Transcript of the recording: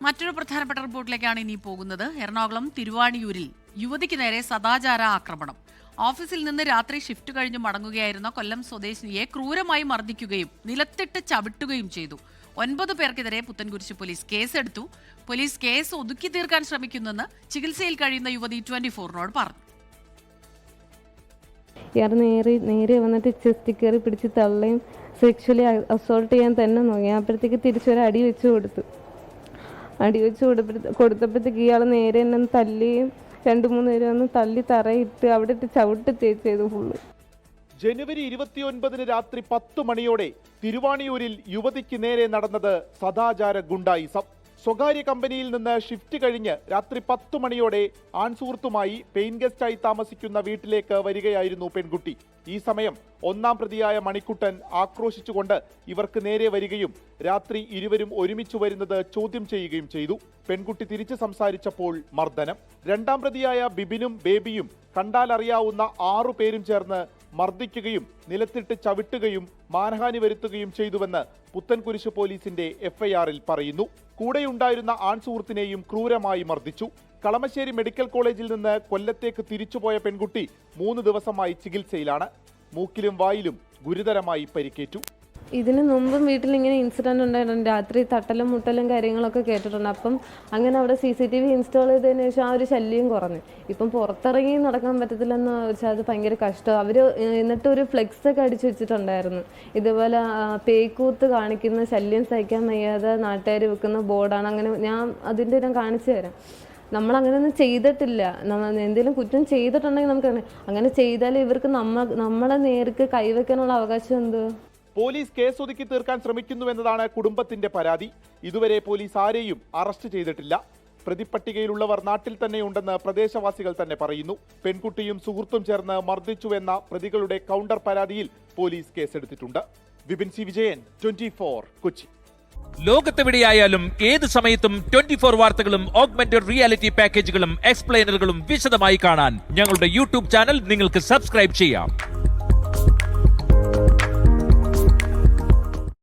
മറ്റൊരു പ്രധാനപ്പെട്ട റിപ്പോർട്ടിലേക്കാണ് ഇനി പോകുന്നത്. എറണാകുളം തിരുവാണിയൂരിൽ യുവതിക്ക് നേരെ സദാചാര ആക്രമണം. ഓഫീസിൽ നിന്ന് രാത്രി ഷിഫ്റ്റ് കഴിഞ്ഞ് മടങ്ങുകയായിരുന്ന കൊല്ലം സ്വദേശിനിയെ ക്രൂരമായി മർദ്ദിക്കുകയും നിലത്തിട്ട് ചവിട്ടുകയും ചെയ്തു. 9 പേർക്കെതിരെ പുത്തൻകുരിശ് പോലീസ് കേസെടുത്തു. പോലീസ് കേസ് ഒതുക്കി തീർക്കാൻ ശ്രമിക്കുന്നെന്ന് ചികിത്സയിൽ കഴിയുന്ന യുവതി 24-നോട് പറഞ്ഞു. ഇയാൾ നേരെ വന്നിട്ട് ചെസ്റ്റിൽ കയറി പിടിച്ച് തള്ളയും സെക്ഷലി അസോൾട്ട് ചെയ്യാൻ തന്നെ നോക്കി. അപ്പോഴത്തേക്ക് തിരിച്ചൊരു അടി വെച്ച് കൊടുത്തപ്പോഴത്തേക്ക് ഇയാൾ നേരെ എന്നെ തല്ലിയും 2-3 പേര് വന്ന് തല്ലി തറയിട്ട് അവിടെ ഇട്ട് ചവിട്ട് തേച്ചത് ഫുള്ള്. ജനുവരി 29 രാത്രി 10 മണിയോടെ തിരുവാണിയൂരിൽ യുവതിക്ക് നേരെ നടന്നത് സദാചാര ഗുണ്ടായിസം. സ്വകാര്യ കമ്പനിയിൽ നിന്ന് ഷിഫ്റ്റ് കഴിഞ്ഞ് രാത്രി 10 മണിയോടെ ആൺസുഹൃത്തുമായി പെയിൻ ഗസ്റ്റായി താമസിക്കുന്ന വീട്ടിലേക്ക് വരികയായിരുന്നു പെൺകുട്ടി. ഈ സമയം 1-ാം പ്രതിയായ മണിക്കുട്ടൻ ആക്രോശിച്ചുകൊണ്ട് ഇവർക്ക് നേരെ വരികയും രാത്രി ഇരുവരും ഒരുമിച്ച് വരുന്നത് ചോദ്യം ചെയ്യുകയും ചെയ്തു. പെൺകുട്ടി തിരിച്ച് സംസാരിച്ചപ്പോൾ മർദ്ദനം. 2-ാം പ്രതിയായ ബിബിനും ബേബിയും കണ്ടാലറിയാവുന്ന 6 പേരും ചേർന്ന് മർദ്ദിക്കുകയും നിലത്തിട്ട് ചവിട്ടുകയും മാനഹാനി വരുത്തുകയും ചെയ്തുവെന്ന് പുത്തൻകുരിശ് പോലീസിന്റെ എഫ്ഐആറിൽ പറയുന്നു. കൂടെയുണ്ടായിരുന്ന ആൺസുഹൃത്തിനെയും ക്രൂരമായി മർദ്ദിച്ചു. കളമശ്ശേരി മെഡിക്കൽ കോളേജിൽ നിന്ന് കൊല്ലത്തേക്ക് തിരിച്ചുപോയ പെൺകുട്ടി 3 ദിവസമായി ചികിത്സയിലാണ്. മൂക്കിലും വായിലും ഗുരുതരമായി പരിക്കേറ്റു. ഇതിന് മുമ്പും വീട്ടിൽ ഇങ്ങനെ ഇൻസിഡന്റ് ഉണ്ടായിട്ടുണ്ട്. രാത്രി തട്ടലും മുട്ടലും കാര്യങ്ങളൊക്കെ കേട്ടിട്ടുണ്ട്. അപ്പം അങ്ങനെ അവിടെ CCTV ഇൻസ്റ്റാൾ ചെയ്തതിന് ശേഷം ആ ഒരു ശല്യം കുറഞ്ഞു. ഇപ്പം പുറത്തിറങ്ങി നടക്കാൻ പറ്റത്തില്ലെന്ന് വെച്ചാൽ അത് ഭയങ്കര കഷ്ടം. അവർ എന്നിട്ട് ഒരു ഫ്ലെക്സ് ഒക്കെ അടിച്ചു വെച്ചിട്ടുണ്ടായിരുന്നു. ഇതുപോലെ പേക്കൂത്ത് കാണിക്കുന്ന ശല്യം സഹിക്കാൻ വയ്യാതെ നാട്ടുകാർ വെക്കുന്ന ബോർഡാണ്. അങ്ങനെ ഞാൻ കാണിച്ചു തരാം. നമ്മളങ്ങനെയൊന്നും ചെയ്തിട്ടില്ല. എന്തെങ്കിലും കുറ്റം ചെയ്തിട്ടുണ്ടെങ്കിൽ നമുക്ക് അങ്ങനെ ചെയ്താൽ ഇവർക്ക് നമ്മളെ നേർക്ക് കൈവയ്ക്കാനുള്ള അവകാശം എന്ത്? പോലീസ് കേസ് ഒതുക്കി തീർക്കാൻ ശ്രമിക്കുന്നുവെന്നതാണ് കുടുംബത്തിന്റെ പരാതി. ഇതുവരെ പോലീസ് ആരെയും അറസ്റ്റ് ചെയ്തിട്ടില്ല. പ്രതിപ്പട്ടികയിലുള്ളവർ നാട്ടിൽ തന്നെയുണ്ടെന്ന് പ്രദേശവാസികൾ തന്നെ പറയുന്നു. പെൺകുട്ടിയും സുഹൃത്തും ചേർന്ന് മർദ്ദിച്ചുവെന്ന പ്രതികളുടെ കൗണ്ടർ പരാതിയിൽ പോലീസ് കേസെടുത്തിട്ടുണ്ട്. വിപിൻ സി വിജയൻ, 24 കൊച്ചി. ലോകത്തെവിടെയായാലും ഏത് സമയത്തും 24 വാർത്തകളും ഓഗ്മെന്റഡ് റിയാലിറ്റി പാക്കേജുകളും എക്സ്പ്ലെയിനറുകളും വിശദമായി കാണാൻ ഞങ്ങളുടെ യൂട്യൂബ് ചാനൽ നിങ്ങൾക്ക് സബ്സ്ക്രൈബ് ചെയ്യാം.